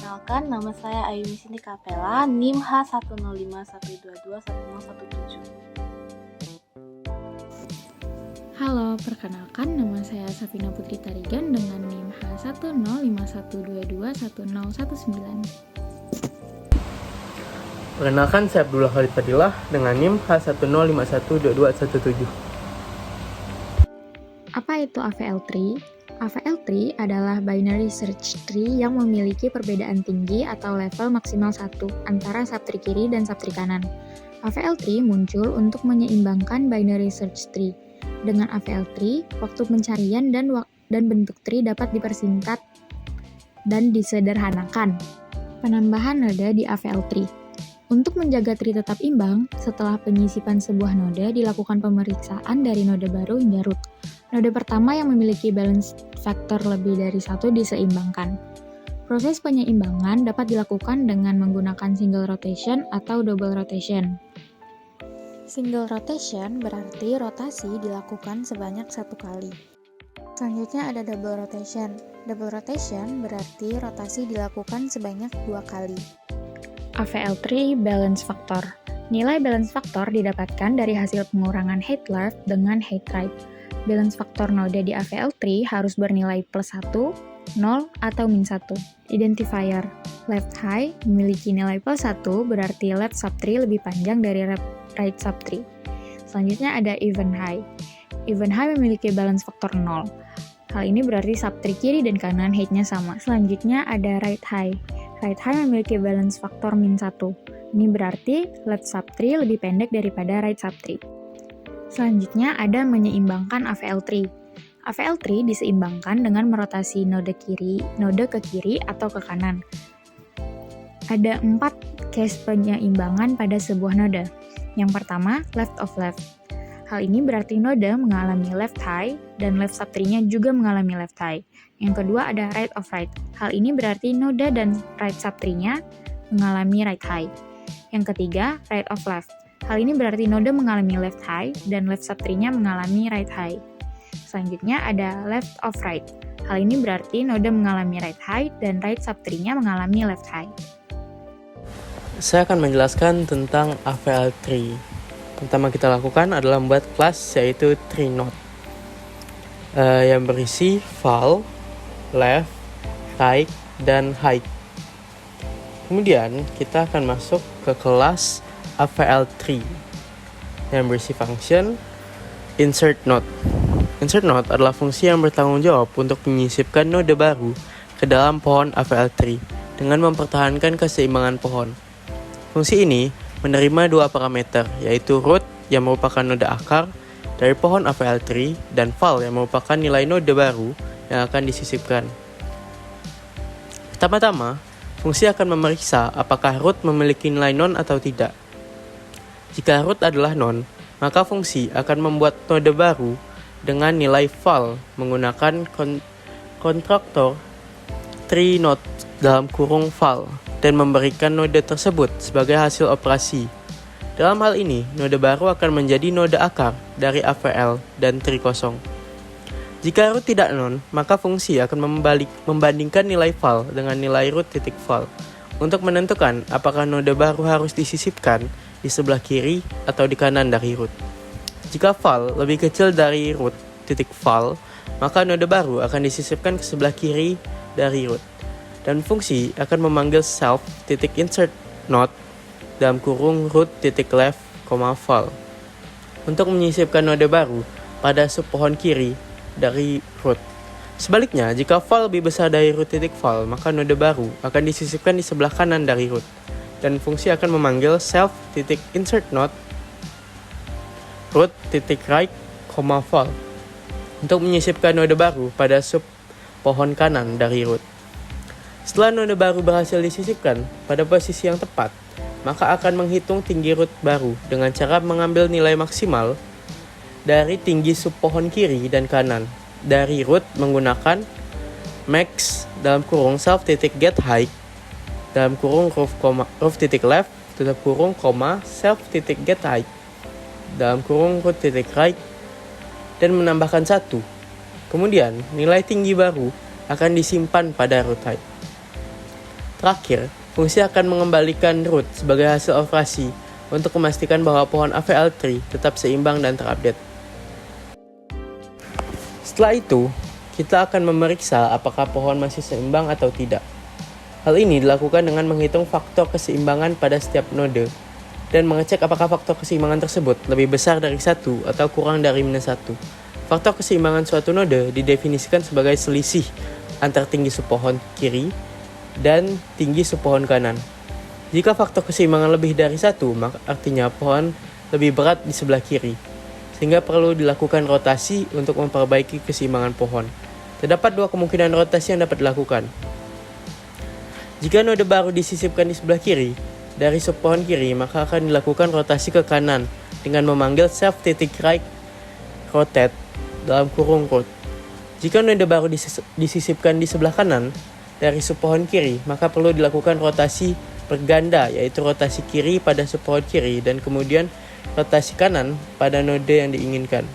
Perkenalkan, nama saya Ayumi Sinti Kapela, NIM H105122117. Halo, perkenalkan nama saya Safina Putri Tarigan dengan NIM H10512211019. Perkenalkan, saya Abdullah Khalid Fadilah dengan NIM H105122117. Apa itu AVL tree? AVL tree adalah binary search tree yang memiliki perbedaan tinggi atau level maksimal 1 antara subtree kiri dan subtree kanan. AVL tree muncul untuk menyeimbangkan binary search tree. Dengan AVL tree, waktu pencarian dan bentuk tree dapat dipersingkat dan disederhanakan. Penambahan node di AVL tree. Untuk menjaga tree tetap imbang, setelah penyisipan sebuah node dilakukan pemeriksaan dari node baru hingga root. Node pertama yang memiliki balance factor lebih dari 1 diseimbangkan. Proses penyeimbangan dapat dilakukan dengan menggunakan single rotation atau double rotation. Single rotation berarti rotasi dilakukan sebanyak 1 kali. Selanjutnya ada double rotation. Double rotation berarti rotasi dilakukan sebanyak 2 kali. AVL tree balance factor. Nilai balance factor didapatkan dari hasil pengurangan height left dengan height right. Balance factor node di AVL tree harus bernilai plus 1, 0, atau min 1. Identifier left high memiliki nilai plus 1 berarti left subtree lebih panjang dari right subtree. Selanjutnya ada even high. Even high memiliki balance factor 0. Hal ini berarti subtree kiri dan kanan height-nya sama. Selanjutnya ada right high. Right high memiliki balance factor min 1. Ini berarti left subtree lebih pendek daripada right subtree. Selanjutnya ada menyeimbangkan AVL tree. AVL tree diseimbangkan dengan merotasi node ke kiri atau ke kanan. Ada 4 case penyeimbangan pada sebuah node. Yang pertama, left of left. Hal ini berarti node mengalami left high dan left subtree-nya juga mengalami left high. Yang kedua ada right of right. Hal ini berarti node dan right subtree-nya mengalami right high. Yang ketiga, right of left. Hal ini berarti node mengalami left high dan left subtree-nya mengalami right high. Selanjutnya ada left of right. Hal ini berarti node mengalami right high dan right subtree-nya mengalami left high. Saya akan menjelaskan tentang AVL tree. Pertama kita lakukan adalah membuat kelas yaitu tree node yang berisi val, left, right, dan height. Kemudian kita akan masuk ke kelas AVL tree yang berisi function insert node. Insert node adalah fungsi yang bertanggung jawab untuk menyisipkan node baru ke dalam pohon AVL tree dengan mempertahankan keseimbangan pohon. Fungsi ini menerima 2 parameter, yaitu root yang merupakan node akar dari pohon AVL tree dan val yang merupakan nilai node baru yang akan disisipkan. Pertama-tama, fungsi akan memeriksa apakah root memiliki nilai non atau tidak. Jika root adalah non, maka fungsi akan membuat node baru dengan nilai val menggunakan konstruktor tree node dalam kurung val dan memberikan node tersebut sebagai hasil operasi. Dalam hal ini, node baru akan menjadi node akar dari AVL dan tree kosong. Jika root tidak non, maka fungsi akan membandingkan nilai val dengan nilai root titik val untuk menentukan apakah node baru harus disisipkan di sebelah kiri atau di kanan dari root. Jika val lebih kecil dari root titik val, maka node baru akan disisipkan ke sebelah kiri dari root. Dan fungsi akan memanggil self titik insert node dalam kurung root titik left, val untuk menyisipkan node baru pada subpohon kiri dari root. Sebaliknya, jika val lebih besar dari root titik val, maka node baru akan disisipkan di sebelah kanan dari root. Dan fungsi akan memanggil self titik insert node root titik right, val untuk menyisipkan node baru pada sub pohon kanan dari root. Setelah node baru berhasil disisipkan pada posisi yang tepat, maka akan menghitung tinggi root baru dengan cara mengambil nilai maksimal dari tinggi sub pohon kiri dan kanan dari root menggunakan max dalam kurung self titik get height dalam kurung roof titik left tutup kurung self titik get height dalam kurung root titik right dan menambahkan 1. Kemudian nilai tinggi baru akan disimpan pada root height. Terakhir, fungsi akan mengembalikan root sebagai hasil operasi untuk memastikan bahwa pohon AVL tree tetap seimbang dan terupdate. Setelah itu, kita akan memeriksa apakah pohon masih seimbang atau tidak. Hal ini dilakukan dengan menghitung faktor keseimbangan pada setiap node dan mengecek apakah faktor keseimbangan tersebut lebih besar dari 1 atau kurang dari -1. Faktor keseimbangan suatu node didefinisikan sebagai selisih antar tinggi subpohon kiri dan tinggi subpohon kanan. Jika faktor keseimbangan lebih dari 1, maka artinya pohon lebih berat di sebelah kiri, sehingga perlu dilakukan rotasi untuk memperbaiki keseimbangan pohon. Terdapat dua kemungkinan rotasi yang dapat dilakukan. Jika node baru disisipkan di sebelah kiri dari subpohon kiri, maka akan dilakukan rotasi ke kanan dengan memanggil self-right rotate dalam kurung root. Jika node baru disisipkan di sebelah kanan dari subpohon kiri, maka perlu dilakukan rotasi berganda, yaitu rotasi kiri pada subpohon kiri dan kemudian rotasi kanan pada node yang diinginkan.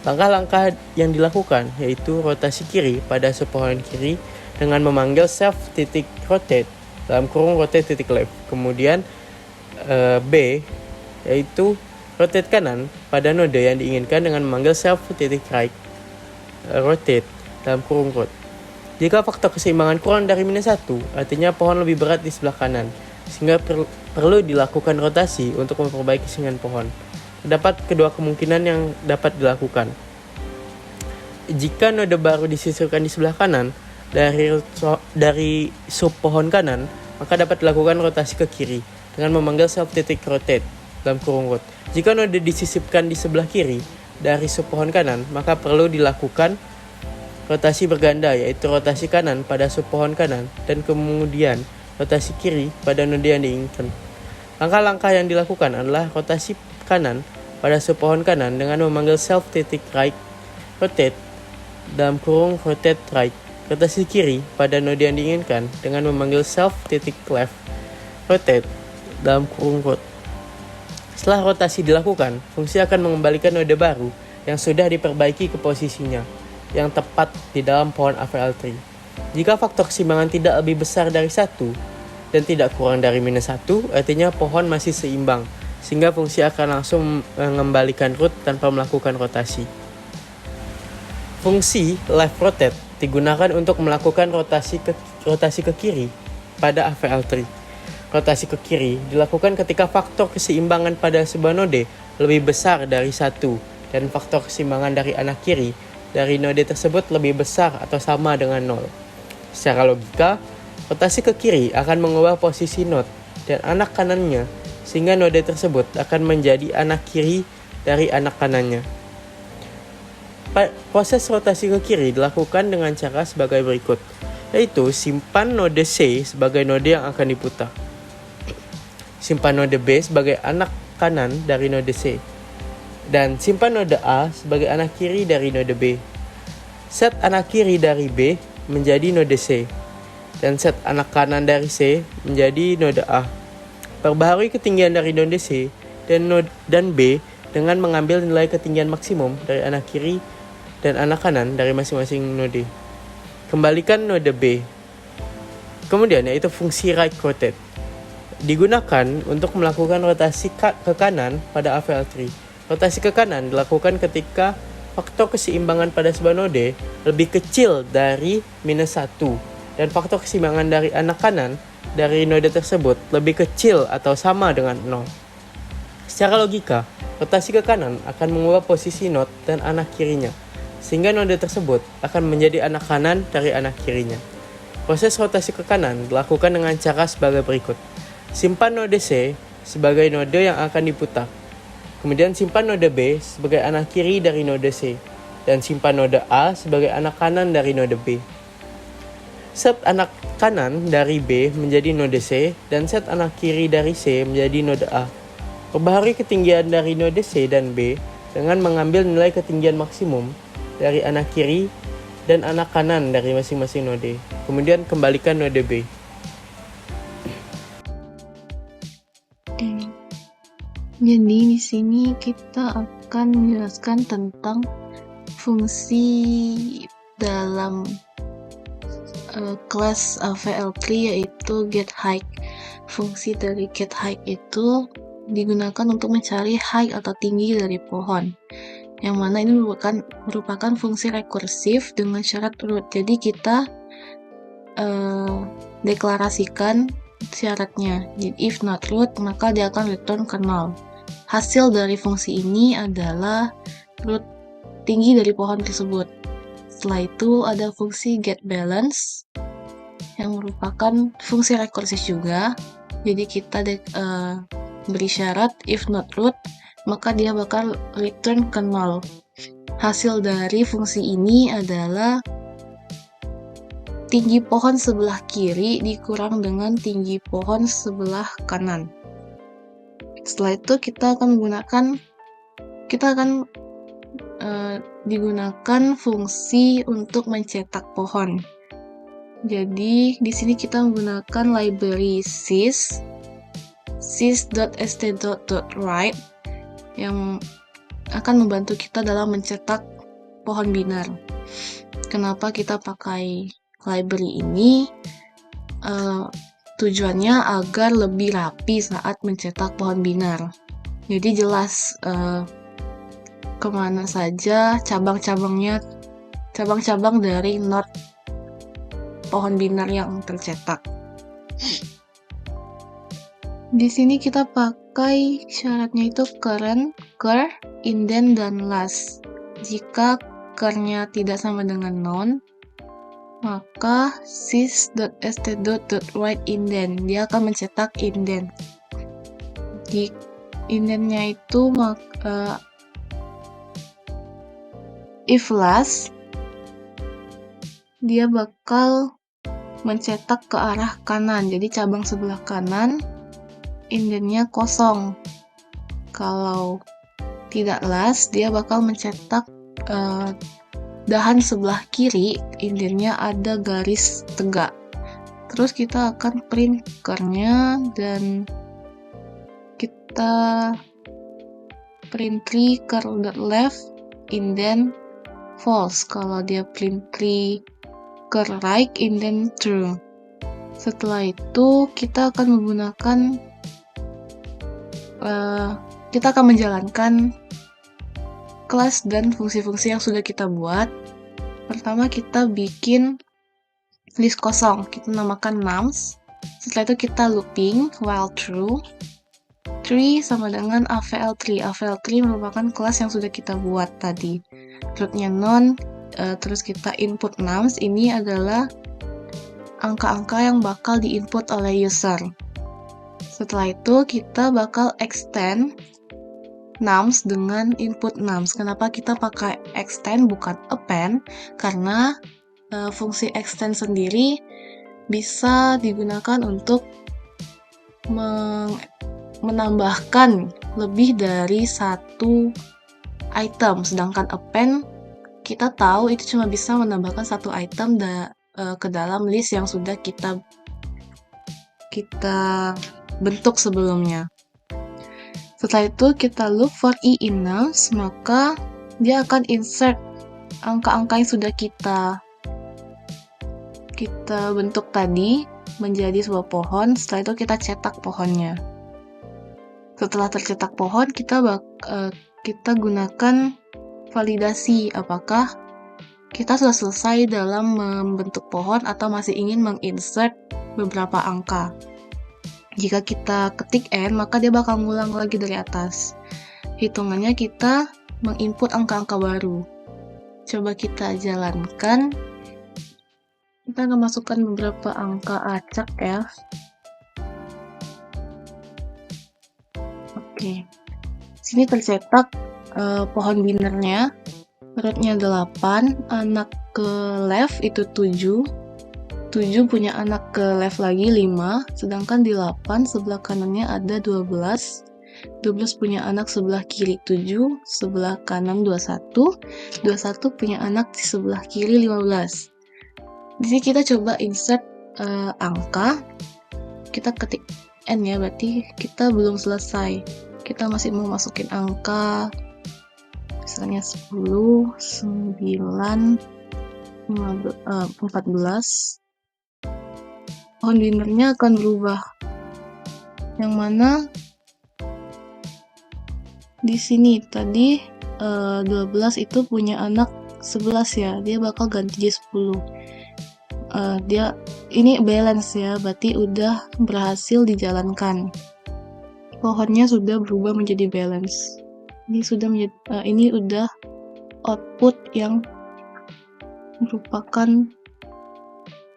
Langkah-langkah yang dilakukan yaitu rotasi kiri pada subpohon kiri dengan memanggil self-rotate dalam kurung rotate-left. Kemudian B yaitu rotate kanan pada node yang diinginkan dengan memanggil self-right rotate dalam kurung root. Jika faktor keseimbangan kurang dari -1, artinya pohon lebih berat di sebelah kanan, sehingga perlu dilakukan rotasi untuk memperbaiki keseimbangan pohon. Terdapat kedua kemungkinan yang dapat dilakukan. Jika node baru disisipkan di sebelah kanan dari sub pohon kanan, maka dapat dilakukan rotasi ke kiri dengan memanggil self-rotate dalam kurung root. Jika node disisipkan di sebelah kiri dari sub pohon kanan, maka perlu dilakukan rotasi berganda, yaitu rotasi kanan pada sub pohon kanan dan kemudian rotasi kiri pada node yang diinginkan. Langkah-langkah yang dilakukan adalah rotasi kanan pada sub pohon kanan dengan memanggil self-right rotate dalam kurung rotate right. Rotasi kiri pada node yang diinginkan dengan memanggil self-left rotate dalam kurung root. Setelah rotasi dilakukan, fungsi akan mengembalikan node baru yang sudah diperbaiki ke posisinya yang tepat di dalam pohon AVL tree. Jika faktor keseimbangan tidak lebih besar dari 1 dan tidak kurang dari -1, artinya pohon masih seimbang, sehingga fungsi akan langsung mengembalikan root tanpa melakukan rotasi. Fungsi left rotate digunakan untuk melakukan rotasi ke kiri pada AVL tree. Rotasi ke kiri dilakukan ketika faktor keseimbangan pada sebuah node lebih besar dari 1 dan faktor keseimbangan dari anak kiri dari node tersebut lebih besar atau sama dengan 0. Secara logika, rotasi ke kiri akan mengubah posisi node dan anak kanannya, sehingga node tersebut akan menjadi anak kiri dari anak kanannya. Proses rotasi ke kiri dilakukan dengan cara sebagai berikut, yaitu simpan node C sebagai node yang akan diputar. Simpan node B sebagai anak kanan dari node C. Dan simpan node A sebagai anak kiri dari node B. Set anak kiri dari B menjadi node C. Dan set anak kanan dari C menjadi node A. Perbaharui ketinggian dari node C dan B dengan mengambil nilai ketinggian maksimum dari anak kiri dan anak kanan dari masing-masing node. Kembalikan node B. Kemudian yaitu fungsi right rotate. Digunakan untuk melakukan rotasi ke kanan pada AVL tree. Rotasi ke kanan dilakukan ketika faktor keseimbangan pada sebuah node lebih kecil dari -1 dan faktor keseimbangan dari anak kanan dari node tersebut lebih kecil atau sama dengan 0. Secara logika, rotasi ke kanan akan mengubah posisi node dan anak kirinya, sehingga node tersebut akan menjadi anak kanan dari anak kirinya. Proses rotasi ke kanan dilakukan dengan cara sebagai berikut. Simpan node C sebagai node yang akan diputar. Kemudian simpan node B sebagai anak kiri dari node C. Dan simpan node A sebagai anak kanan dari node B. Set anak kanan dari B menjadi node C dan set anak kiri dari C menjadi node A. Perbaharui ketinggian dari node C dan B dengan mengambil nilai ketinggian maksimum dari anak kiri dan anak kanan dari masing-masing node. Kemudian kembalikan node B. Jadi di sini kita akan menjelaskan tentang fungsi dalam kelas AVL3 yaitu getHeight. Fungsi dari getHeight itu digunakan untuk mencari height atau tinggi dari pohon, yang mana ini merupakan fungsi rekursif dengan syarat root. Jadi kita deklarasikan syaratnya. Jadi if not root, maka dia akan return ke null. Hasil dari fungsi ini adalah root tinggi dari pohon tersebut. Setelah itu ada fungsi getBalance yang merupakan fungsi rekursif juga. Jadi kita beri syarat if not root, maka dia bakal return ke null. Hasil dari fungsi ini adalah tinggi pohon sebelah kiri dikurang dengan tinggi pohon sebelah kanan. Setelah itu kita akan digunakan fungsi untuk mencetak pohon. Jadi di sini kita menggunakan library sys.st.write yang akan membantu kita dalam mencetak pohon binar. Kenapa kita pakai library ini? Tujuannya agar lebih rapi saat mencetak pohon binar. Jadi jelas kemana saja cabang-cabang dari node pohon binar yang tercetak. Di sini kita pakai syaratnya itu current, cur, indent, dan last. Jika curnya tidak sama dengan none, maka sys.st.write indent, dia akan mencetak indent. Di indentnya itu if last, dia bakal mencetak ke arah kanan, jadi cabang sebelah kanan indentnya kosong. Kalau tidak last, dia bakal mencetak dahan sebelah kiri, indentnya ada garis tegak. Terus kita akan print curnya dan kita print tree cur.left indent false. Kalau dia print tree cur.right indent true. Setelah itu kita akan menjalankan kelas dan fungsi-fungsi yang sudah kita buat. Pertama kita bikin list kosong, kita namakan nums. Setelah itu kita looping while true. Tree sama dengan AVL3. AVL3 merupakan kelas yang sudah kita buat tadi. Rootnya none, terus kita input nums. Ini adalah angka-angka yang bakal diinput oleh user. Setelah itu kita bakal extend nums dengan input nums. Kenapa kita pakai extend bukan append? Karena fungsi extend sendiri bisa digunakan untuk menambahkan lebih dari satu item, sedangkan append kita tahu itu cuma bisa menambahkan satu item ke dalam list yang sudah kita bentuk sebelumnya. Setelah itu kita loop for i in nums, maka dia akan insert angka-angka yang sudah kita bentuk tadi menjadi sebuah pohon. Setelah itu kita cetak pohonnya. Setelah tercetak pohon, kita gunakan validasi apakah kita sudah selesai dalam membentuk pohon atau masih ingin menginsert beberapa angka. Jika kita ketik N, maka dia bakal ngulang lagi dari atas. Hitungannya kita menginput angka-angka baru. Coba kita jalankan. Kita akan masukkan beberapa angka acak ya. Oke. Sini tercetak pohon binernya. Rootnya 8, anak ke left itu 7. 7 punya anak ke left lagi 5, sedangkan di 8 sebelah kanannya ada 12. 12 punya anak sebelah kiri 7, sebelah kanan 21. 21 punya anak di sebelah kiri 15. Di sini kita coba insert angka. Kita ketik N ya, berarti kita belum selesai. Kita masih mau masukin angka misalnya 10, 9, 14. pohon winnernya akan berubah. Yang mana di sini tadi 12 itu punya anak 11 ya, dia bakal ganti jadi 10. Dia ini balance ya, berarti udah berhasil dijalankan. Pohonnya sudah berubah menjadi balance. Ini udah output yang merupakan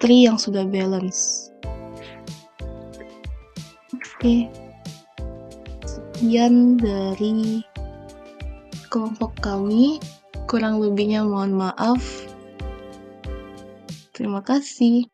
tree yang sudah balance. Oke. Sekian dari kelompok kami, kurang lebihnya mohon maaf. Terima kasih.